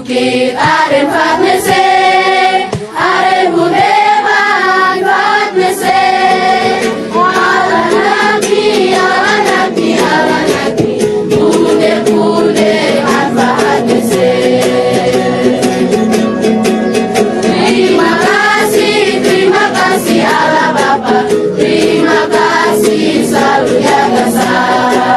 bukit are fatnese, are budeman fatnese. Ala nabi, ala nabi, ala nabi, bude bude man fatnese. Terima kasih Allah Bapa, terima kasih selalu jaga saya.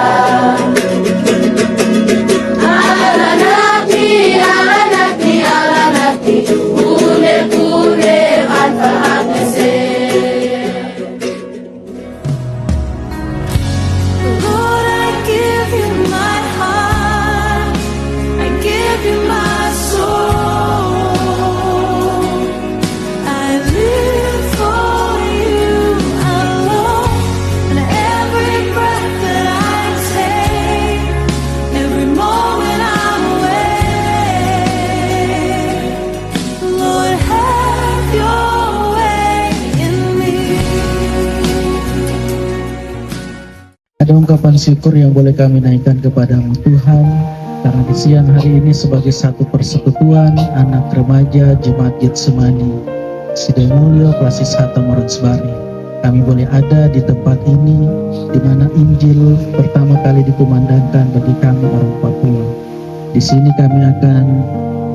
Ada ungkapan syukur yang boleh kami naikkan kepadamu Tuhan, karena di siang hari ini sebagai satu persekutuan anak remaja Jemaat Getsemani Sidemulyo Klasis Hatam Oransbari, kami boleh ada di tempat ini di mana Injil pertama kali dikumandangkan bagi kami orang Papua. Di sini kami akan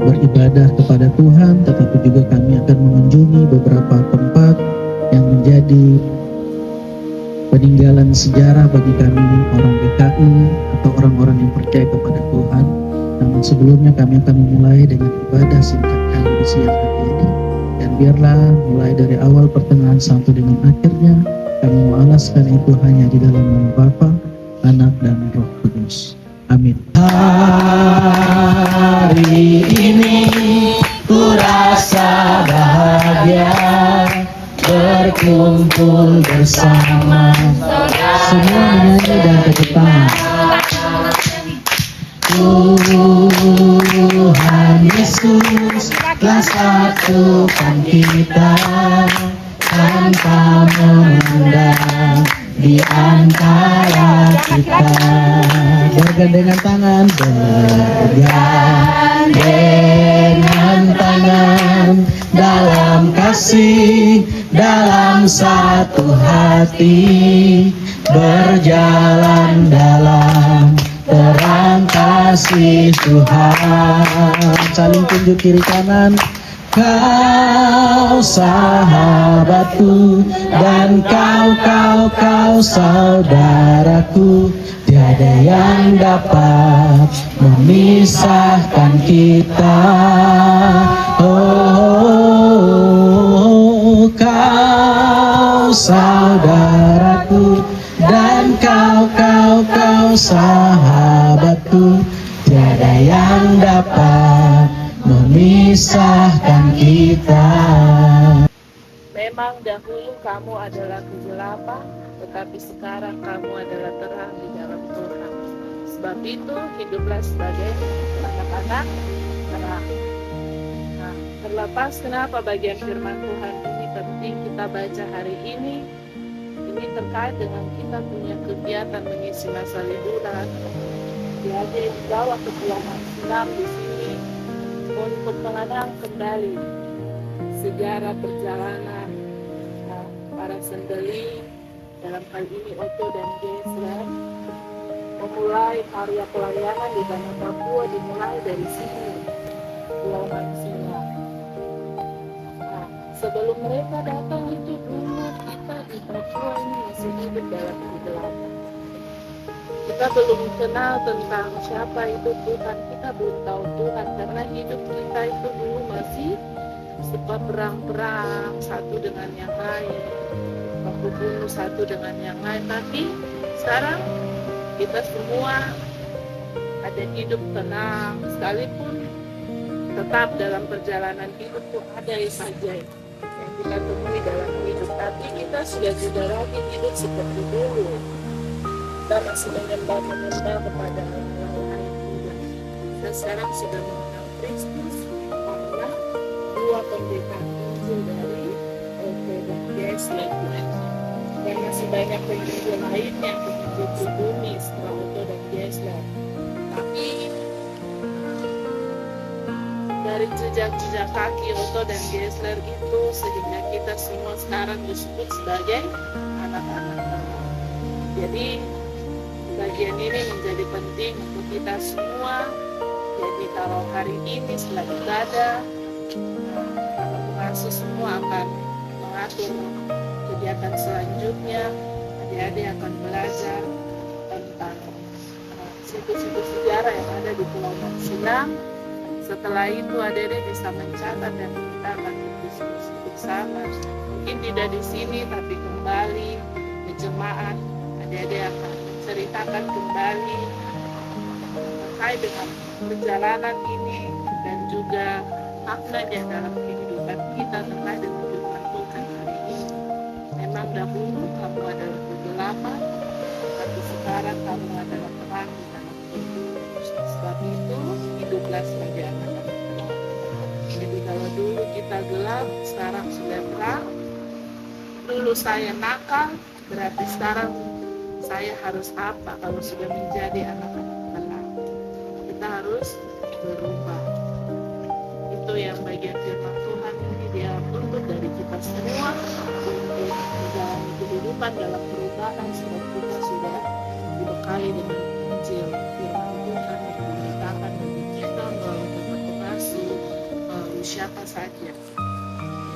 beribadah kepada Tuhan, tetapi juga kami akan mengunjungi beberapa tempat yang menjadi peninggalan sejarah bagi kami orang PKI atau orang-orang yang percaya kepada Tuhan. Namun sebelumnya kami akan memulai dengan ibadah singkat kami di siang hari ini. Dan biarlah mulai dari awal pertengahan sampai dengan akhirnya kami mengalaskan itu hanya di dalam nama Bapa, Anak dan Roh Kudus. Amin. Hari ini ku rasa bahagia berkumpul bersama Semua menyanyi dan tepuk tangan. Tuhan Yesus telah satukan kita tanpa memandang di antara kita. Bergandengan tangan, bergandengan tangan dalam kasih, dalam satu hati, berjalan dalam terang kasih Tuhan. saling tunjuk kiri kanan. Kau sahabatku dan kau saudaraku, tiada yang dapat memisahkan kita. Oh, kau saudaraku dan kau sahabatku, tiada yang dapat memisahkan kita. Memang dahulu kamu adalah kegelapan, tetapi sekarang kamu adalah terang di dalam Tuhan. Sebab itu hiduplah sebagai anak-anak terang. Nah, terlepas kenapa bagian firman Tuhan ini penting kita baca hari ini terkait dengan kita punya kegiatan mengisi masa liburan. Jadi di bawah kepulauan Sinam di sini untuk mengenang kembali sejarah perjalanan para sendeli, dalam hal ini Otto dan Gesler, memulai karya pelayanan di tanah Papua dimulai dari sini, Pulau Sinam. Nah, sebelum mereka datang itu dulu kita di Papua ini masih hidup dalam kegelapan. Kita belum kenal tentang siapa itu Tuhan, kita belum tahu Tuhan, karena hidup kita itu dulu masih sebab perang-perang satu dengan yang lain, baku bunuh satu dengan yang lain. Tapi sekarang kita semua ada hidup tenang, sekalipun tetap dalam perjalanan hidup itu ada saja yang kita temui dalam hidup. Tapi kita sudah tidak lagi hidup seperti dulu. Kita masih menyembah kepada Allah. Kita sekarang sudah mengenal Kristus karena dua pendekar Injil dari Otto dan Gesler. Dan masih banyak penginjil lain yang penginjil pribumi setelah Otto dan Gesler. Tapi dari jejak-jejak kaki Otto dan Gessler itu, sehingga kita semua sekarang disebut sebagai anak-anak Allah. Jadi bagian ini menjadi penting untuk kita semua. Jadi kalau hari ini setelah ibadah, kalau pengasuh semua akan mengatur kegiatan selanjutnya, adik-adik akan belajar tentang situs-situs sejarah yang ada di Pulau Mansinang. Setelah itu adik-adik bisa mencatat dan kita akan berdiskusi bersama. Mungkin tidak di sini tapi kembali ke jemaat, adik-adik akan menceritakan kembali terkait dengan perjalanan ini dan juga maknanya dalam kehidupan kita terkait dengan firman Tuhan hari ini. Memang dahulu kamu adalah kegelapan, tapi sekarang kamu adalah terang di dalam Tuhan. Sebab itu hiduplah sebagai anak-anak terang. Jadi kalau dulu kita gelap, sekarang sudah terang. Dulu saya nakal, berarti sekarang saya harus apa kalau sudah menjadi anak-anak terang? Kita harus berubah. Itu yang bagian firman Tuhan ini dia tuntut dari kita semua untuk menjalani kehidupan dalam perubahan, sebab kita sudah dibekali dengan Injil firman Tuhan yang diberitakan bagi kita melalui Bapak Pengasuh, melalui siapa saja.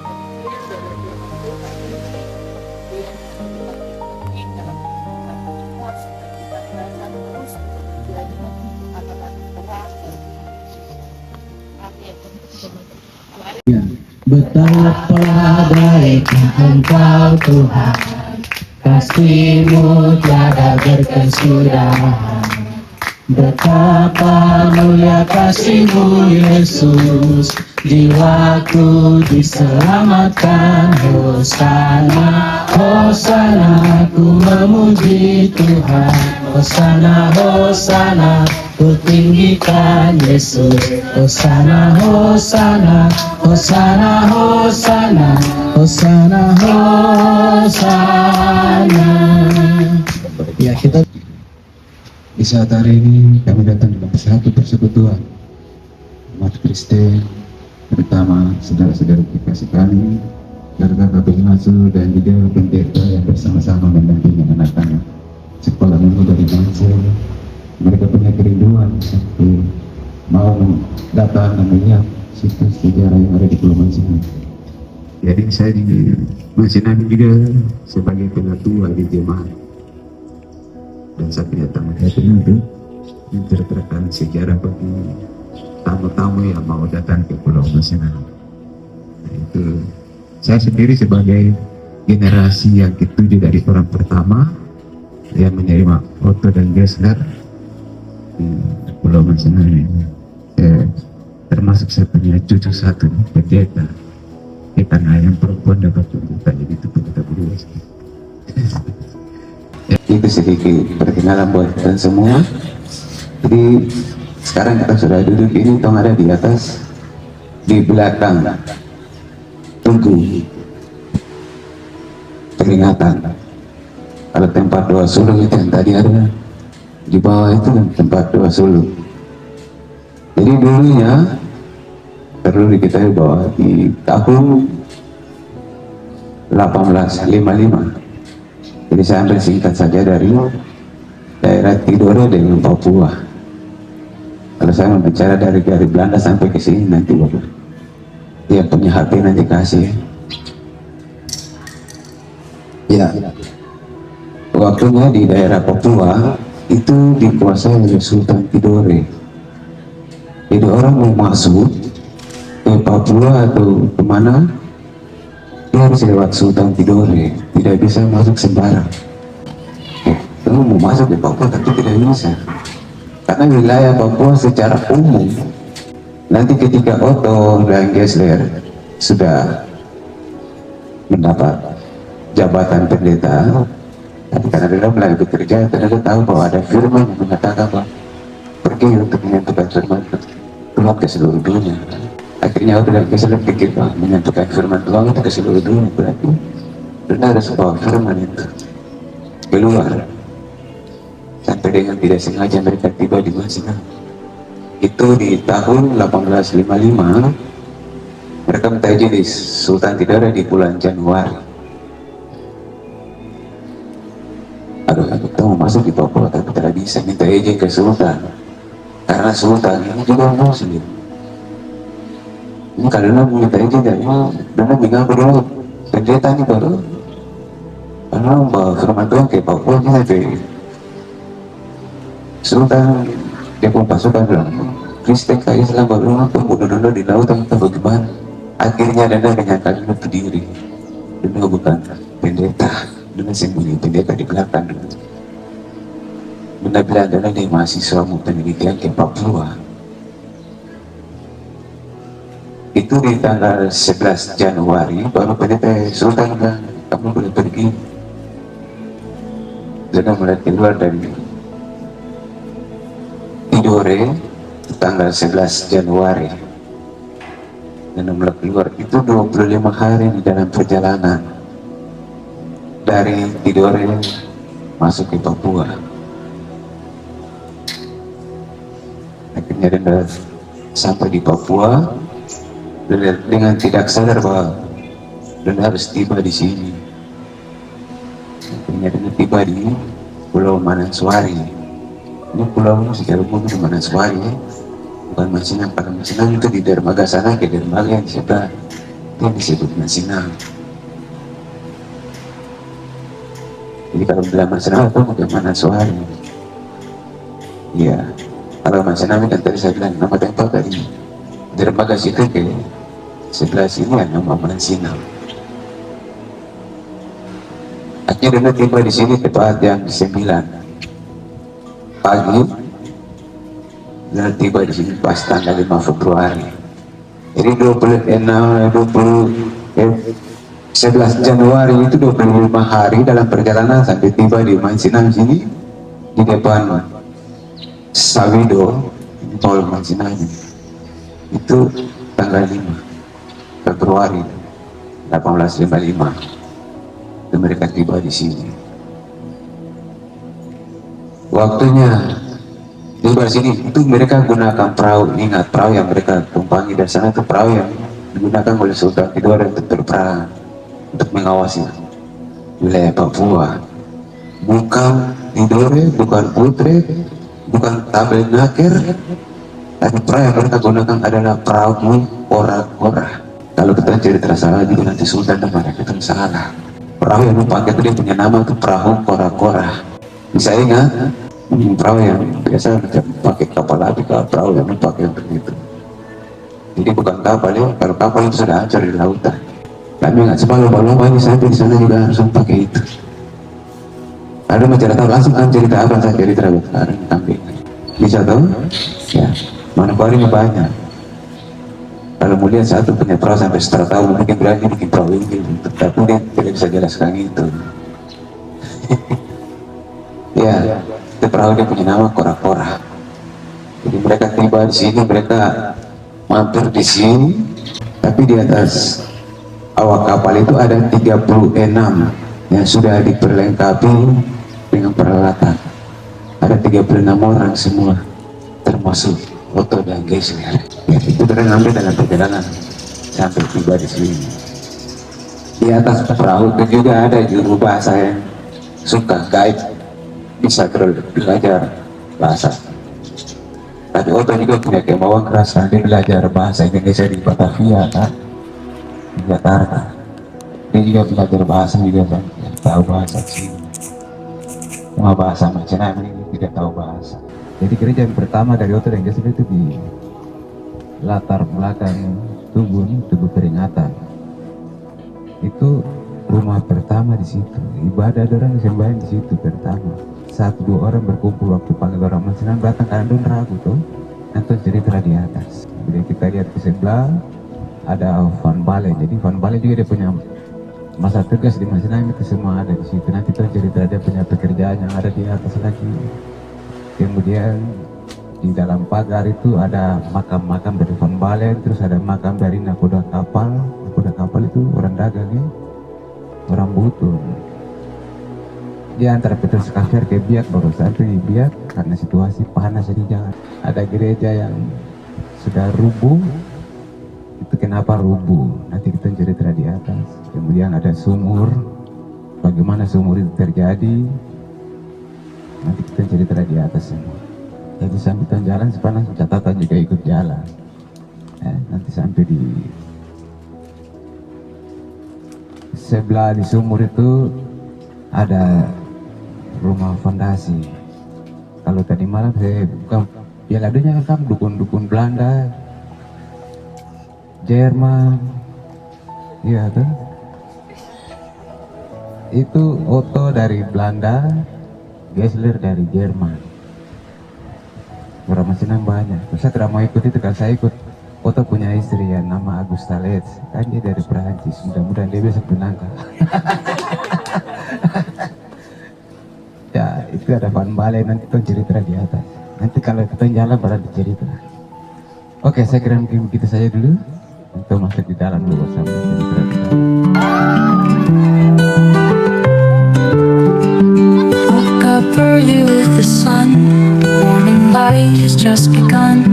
Kemudian dari firman Tuhan ini yang penting dalam kehidupan kita, supaya kita belajar terus untuk menjadi anak-anak terang. Amin. Ya, betapa baiknya Engkau Tuhan, kasih-Mu tiada berkesudahan. Betapa mulia kasih-Mu Yesus, jiwaku diselamatkan. Hosana, Hosana, ku memuji Tuhan. Hosana, Hosana, ku tinggikan Yesus. Hosana, Hosana, Hosana, Hosana, Hosana, Hosana. Ya, kita Di saat hari ini kami datang dalam satu persekutuan umat Kristen, terutama saudara-saudara kekasih kami, kakak pengasuh dan juga pendeta yang bersama-sama mendampingi anak-anak sekolah minggu dari Mansur. Mereka punya kerinduan untuk mau datang dan melihat situs sejarah yang ada di Pulau Mansinang. Jadi saya di Mansinang juga sebagai penatua di jemaat. Dan saya punya tanggung jawab untuk menceritakan sejarah bagi tamu-tamu yang mau datang ke Pulau Mansinang. Nah, itu saya sendiri sebagai generasi yang ketujuh dari orang pertama yang menerima Otto dan Gessler di Pulau Mansinang ini. Termasuk saya punya cucu satu, pendeta. Karena yang perempuan dapat tuntutan, jadi itu pendeta berdua. Itu sedikit perkenalan buat kalian semua. Jadi sekarang kita sudah duduk ini, tong ada di atas, di belakang tunggu peringatan. Kalau tempat doa sulung itu yang tadi ada di bawah itu tempat doa sulung. Jadi dulunya perlu diketahui bahwa di tahun 1855, jadi saya ambil singkat saja dari daerah Tidore dengan Papua. Kalau saya membicara dari Belanda sampai ke sini nanti Bapak, dia punya HP nanti kasih. Ya, waktunya di daerah Papua itu dikuasai oleh Sultan Tidore. Jadi orang mau masuk ke Papua atau kemana, dia harus lewat Sultan Tidore, tidak bisa masuk sembarang. Kalau mau masuk ke Papua tapi tidak bisa, karena wilayah Papua secara umum nanti ketika Otto dan Gessler sudah mendapat jabatan pendeta, tapi karena dia mulai bekerja, ternyata tahu bahwa ada firman yang mengatakan bahwa pergi untuk menentukan firman Tuhan ke seluruh dunia. Akhirnya Otto dan Gessler pikir bahwa menentukan firman Tuhan itu ke seluruh dunia, berarti benar ada sebuah firman itu keluar. Sampai dengan tidak sengaja mereka tiba di Mansinang. Itu di tahun 1855 mereka minta izin di Sultan Tidore di bulan Januari. Aduh, kita mau masuk di Papua tapi tidak bisa, minta izin ke Sultan karena Sultan ini juga Muslim. Ini karena minta izin dari mana mengaku dulu pendeta ini baru karena bawa firman Tuhan ke Papua ini dari Sultan dia pun pasukan bilang Kristen ke Islam baru bunuh-bunuh di laut atau bagaimana. Akhirnya Dana menyangkal itu berdiri. Dana bukan pendeta, Dana sembunyi pendeta di belakang. Dana bilang Dana di mahasiswa penelitian ke Papua. Itu di tanggal 11 Januari baru pendeta Sultan bilang kamu boleh pergi. Dana mulai keluar dari Tidore tanggal 11 Januari. Dan mulai keluar itu 25 hari di dalam perjalanan dari Tidore masuk ke Papua. Akhirnya dia sampai di Papua dengan tidak sadar bahwa dia harus tiba di sini. Akhirnya dia tiba di Pulau Mananswari. Ini pulau secara umum di Mananswari, bukan Masinang. Pada Masinang itu di dermaga sana ke dermaga yang di sebelah itu disebut Masinang. Jadi kalau bilang Masinang itu bukan Mananswari. Iya, kalau Masinang kan tadi saya bilang nama tempat tadi dermaga situ ke sebelah sini ya nama Masinang. Akhirnya dia tiba di sini tepat jam 9 pagi. Dan tiba di sini pas tanggal 5 Februari. Jadi 11 Januari itu 25 hari dalam perjalanan sampai tiba di Mansinang sini di depan Sawido tol Mansinang itu tanggal 5 Februari 1855 dan mereka tiba di sini. Waktunya tiba sini itu mereka gunakan perahu. Ingat perahu yang mereka tumpangi dari sana itu perahu yang digunakan oleh Sultan Tidore untuk berperang, untuk mengawasi wilayah Papua. Bukan Tidore, bukan Putre, bukan Tabel Naker, tapi perahu yang mereka gunakan adalah perahu kora-kora. Kalau kita cerita salah juga nanti Sultan dan mereka itu salah. Perahu yang dipakai itu dia punya nama itu perahu kora-kora. Bisa ingat? Perahu yang biasa pakai kapal api, perahu yang dipakai untuk itu. Jadi bukan kapal ya, kalau kapal itu sudah hancur di lautan. Kami nggak coba lomba-lomba ini sampai di sana juga harus pakai itu. Ada mau cerita langsung kan cerita apa saya cerita ada kambing. Bisa tahu? Ya, Manokwari ini banyak. Kalau mau lihat satu punya perahu sampai 100 tahun mungkin berani bikin perahu ini, tapi dia tidak bisa jelaskan itu. Ya. Perahu dia punya nama kora-kora. Jadi mereka tiba di sini, mereka mampir di sini, tapi di atas awak kapal itu ada 36 yang sudah diperlengkapi dengan peralatan. Ada 36 orang semua, termasuk Otto dan Geisler. Ya, itu mereka ngambil dalam perjalanan sampai tiba di sini. Di atas perahu itu juga ada juru bahasa yang suka guide, bisa belajar bahasa. Tapi Otto juga punya kemauan keras, dia belajar bahasa Indonesia di Batavia kan, di Jakarta. Dia juga belajar bahasa juga kan, tahu bahasa Cina. Cuma bahasa macam ini tidak tahu bahasa. Jadi gereja yang pertama dari Otto dan Geisler itu di latar belakang tubuh peringatan. Itu rumah pertama di situ. Ibadah orang sembahyang di situ pertama. 1-2 orang berkumpul waktu panggil orang Mansinang datang karena don ragu tuh nanti cerita di atas. Jadi kita lihat ke sebelah ada Van Balen. Jadi Van Balen juga dia punya masa tugas di Mansinang itu semua ada di situ. Nanti tuh cerita dia punya pekerjaan yang ada di atas lagi. Kemudian di dalam pagar itu ada makam-makam dari Van Balen, terus ada makam dari nakoda kapal. Nakoda kapal itu orang dagang ya, orang butuh. Di antara Petrus Kafir ke Biak, baru sampai di Biak karena situasi panas di jalan. Ada gereja yang sudah rubuh. Itu kenapa rubuh? Nanti kita cerita di atas. Kemudian ada sumur. Bagaimana sumur itu terjadi? Nanti kita cerita di atas semua. Jadi sambil jalan sepanjang catatan juga ikut jalan. Nanti sampai di sebelah di sumur itu ada rumah fondasi. Kalau tadi malam saya buka adanya kan dukun-dukun Belanda, Jerman, iya kan? Itu Otto dari Belanda, Gessler dari Jerman. Orang Masinan banyak. Terus saya tidak mau ikut itu, kalau saya ikut Otto punya istri yang nama Augusta Letts, kan dia dari Perancis. Mudah-mudahan dia bisa menangkap. Ya, itu ada Van Balen, nanti kita cerita di atas. Nanti kalau kita jalan baru cerita. Oke, saya kira mungkin begitu saja dulu. Kita masuk di dalam dulu bersama cerita. Woke up early with the sun. Morning light has just begun.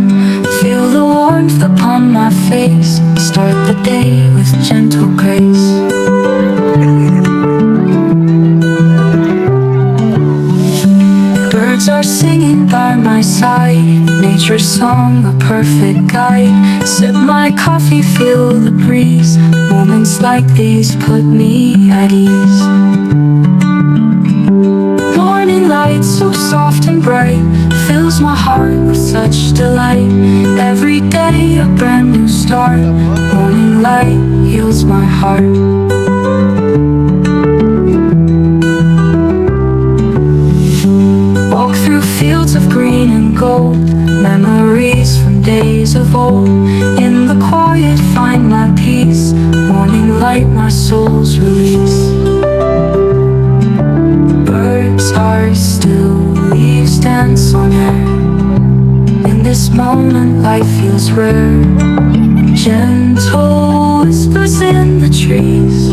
Feel the warmth upon my face. Start the day with gentle grace. Birds are singing by my side. Nature's song, a perfect guide. Sip my coffee, feel the breeze. Moments like these put me at ease. Morning light so soft and bright fills my heart with such delight. Every day a brand new start. Morning light heals my heart. Walk through fields of green and gold. Memories from days of old. In the quiet find my peace. Morning light my soul's release. Birds are still, leaves dance on air. In this moment life feels rare. Gentle whispers in the trees.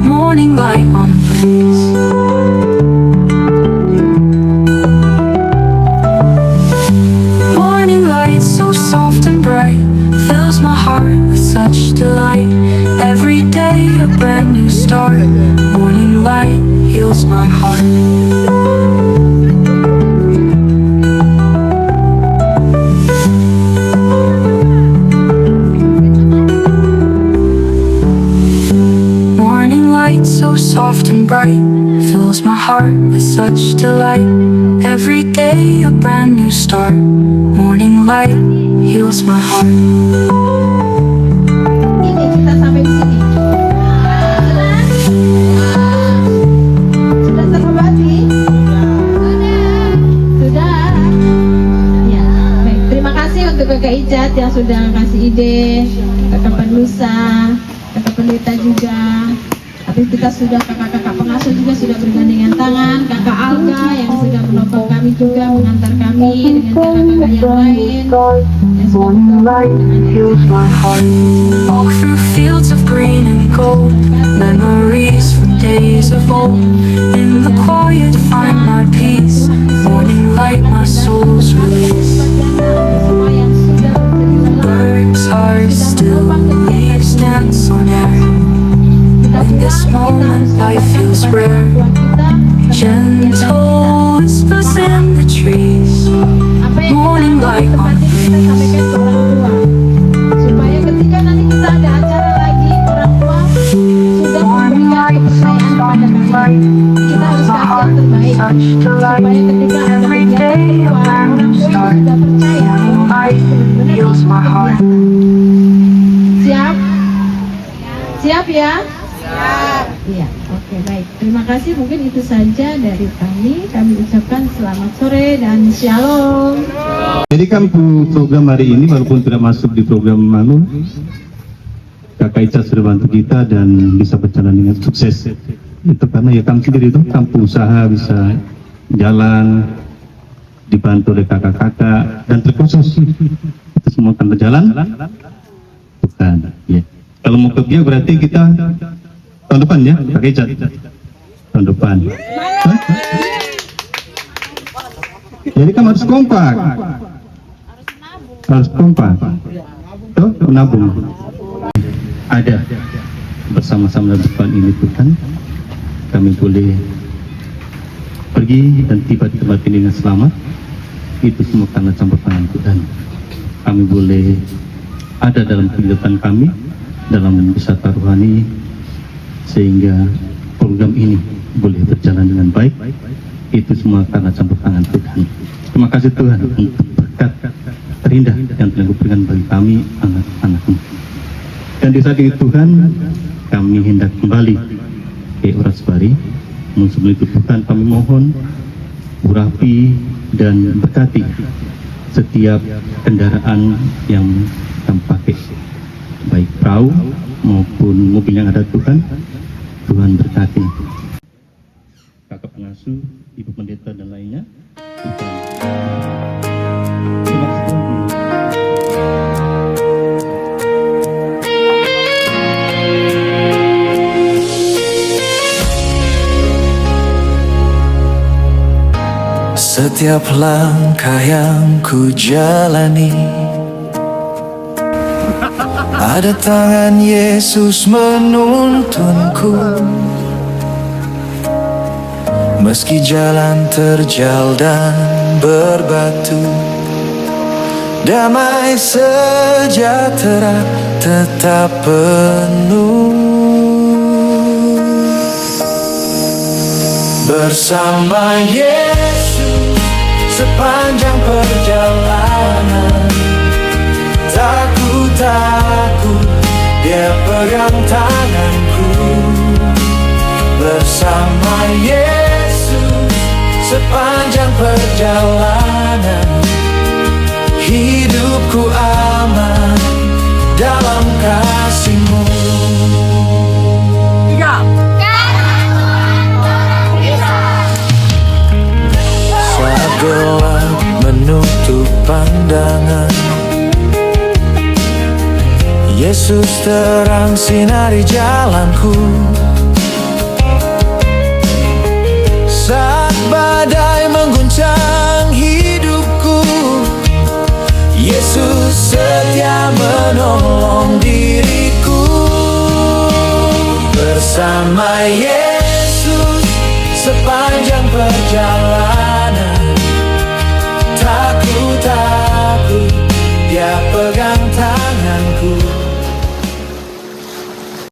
Morning light on the breeze. Morning light so soft and bright fills my heart with such delight. Every day a brand new start. Morning light heals my heart. Morning light so soft and bright fills my heart with such delight. Every day a brand new start. Morning light heals my heart. Ini kita sampai di sini. Sudah terobati? Sudah. Ya, baik. Terima kasih untuk Kakak Ijat yang sudah kasih ide, Kakak Penusa, Kakak Pendeta juga. Tapi kita sudah kakak-kakak pengasuh juga sudah bergandengan tangan, Kakak Alga yang sudah menopang kami juga, mengantar kami dengan kakak-kakak yang lain. Morning light heals my heart. Walk through fields of green and gold. Memories from days of old. In the quiet find my peace. Morning light my soul's release. Birds are still, leaves dance on air. In this moment life feels rare. Gentle whispers in the trees. Morning light on the breeze. Supaya ketika nanti kita ada acara lagi, orang tua sudah memberikan kepercayaan pada kami. Kita harus kasih yang terbaik. Supaya ketika ada kegiatan keluar, orang tua sudah percaya benar-benar siap? Siap ya? Siap. Iya, oke baik. Terima kasih, mungkin itu saja dari kami. Kami ucapkan selamat sore dan shalom. Jadi kan program hari ini walaupun tidak masuk di program Manu, Kakak Ica sudah bantu kita dan bisa berjalan dengan sukses. Itu karena ya kami sendiri itu kampung usaha bisa jalan, dibantu oleh kakak-kakak dan terkhusus itu semua akan berjalan. Bukan, ya. Kalau mau kerja berarti kita tahun depan ya, Kakak Ica. Tahun depan. Jadi kamu harus kompak. Harus kompak. Tuh, nabung. Ada bersama-sama dalam Tuhan ini Tuhan. Kami boleh pergi dan tiba di tempat ini dengan selamat. Itu semua karena campur tangan Tuhan. Kami boleh ada dalam kehidupan kami, dalam wisata rohani, sehingga program ini boleh berjalan dengan baik. Itu semua karena campur tangan Tuhan. Terima kasih Tuhan untuk berkat terindah yang telah diberikan bagi kami, anak-anak-Mu. Dan di saat ini Tuhan, kami hendak kembali ke Orasbari. Sebelum itu Tuhan, kami mohon urapi dan berkati setiap kendaraan yang kami pakai, baik perahu maupun mobil yang ada Tuhan. Tuhan berkati kakak pengasuh, ibu pendeta dan lainnya. Terima kasih Tuhan. Setiap langkah yang ku jalani, ada tangan Yesus menuntunku. Meski jalan terjal dan berbatu, damai sejahtera tetap penuh. Bersama Yesus sepanjang perjalanan, takut Dia pegang tanganku. Bersama Yesus sepanjang perjalanan, hidupku aman dalam kasih-Mu. Saat gelap menutup pandangan, Yesus terang sinari jalanku. Saat badai mengguncang hidupku, Yesus setia menolong diriku. Bersama Yesus sepanjang perjalanan,